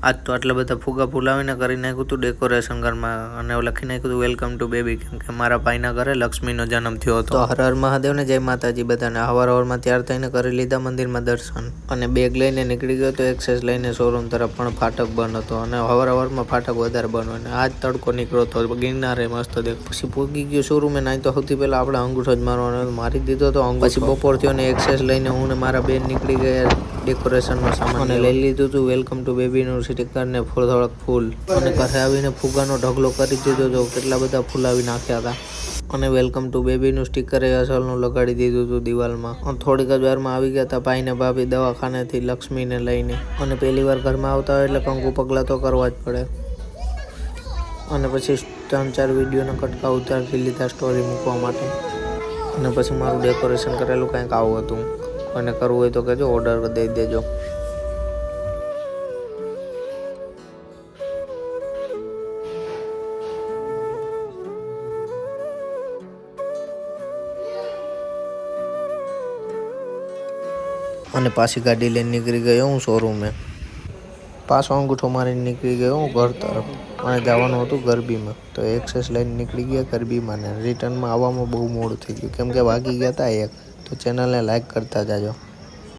આજ તો આટલા બધા ફુગા ફુલાવીને કરી નાખ્યું હતું ડેકોરેશન ઘરમાં અને લખી નાખ્યું હતું વેલકમ ટુ બેબી, કેમ કે મારા ભાઈના ઘરે લક્ષ્મીનો જન્મ થયો હતો. તો હર હર મહાદેવને જય માતાજી બધાને. હવારમાં તૈયાર થઈને કરી લીધા મંદિરમાં દર્શન અને બેગ લઈને નીકળી ગયો તો એક્સેસ લઈને શોરૂમ તરફ, પણ ફાટક બંધ હતો અને હવારમાં ફાટક વધારે બંધ હોય ને આજ તડકો નીકળ્યો હતો. ગિરનારે મસ્ત દેખ. પછી પોગી ગયો શોરૂમે. નાઈ તો સૌથી પહેલા આપણે અંગૂઠો જ મારવાનો મારી દીધો તો અંગૂઠો. પછી બપોર થયો ને એક્સેસ લઈને હું ને મારા બેન નીકળી ગયા ડેકોરેશનનો સામાન અને લઈ લીધું હતું વેલકમ ટુ બેબીનું સ્ટીકર ને થોડોક ફૂલ, અને ઘરે આવીને ફુગાનો ઢગલો કરી દીધો હતો. કેટલા બધા ફુલાવી નાખ્યા હતા અને વેલકમ ટુ બેબીનું સ્ટીકર એ અસલનું લગાડી દીધું હતું દિવાલમાં. થોડીક જ વારમાં આવી ગયા હતા ભાઈ ને ભાભી દવાખાનેથી લક્ષ્મીને લઈને, અને પહેલી વાર ઘરમાં આવતા હોય એટલે કંકુ પગલા તો કરવા જ પડે. અને પછી 3-4 વિડીયોના કટકા ઉતારી લીધા સ્ટોરી મૂકવા માટે. અને પછી મારું ડેકોરેશન કરેલું કંઈક આવું હતું. કોઈને કરવું હોય તો કહેજો, ઓર્ડર દઈ દેજો. અને પાછી ગાડી લઈને નીકળી ગયો હું શોરૂમે. પાછો અંગૂઠો મારીને નીકળી ગયો હું ઘર તરફ, અને જવાનું હતું ગરબીમાં. તો એક્સેસ લઈને નીકળી ગયા ગરબીમાં ને રિટર્નમાં આવવામાં બહુ મોડું થઈ ગયું, કેમ કે વાગી ગયા હતા 1. તો ચેનલને લાઈક કરતા જાજો.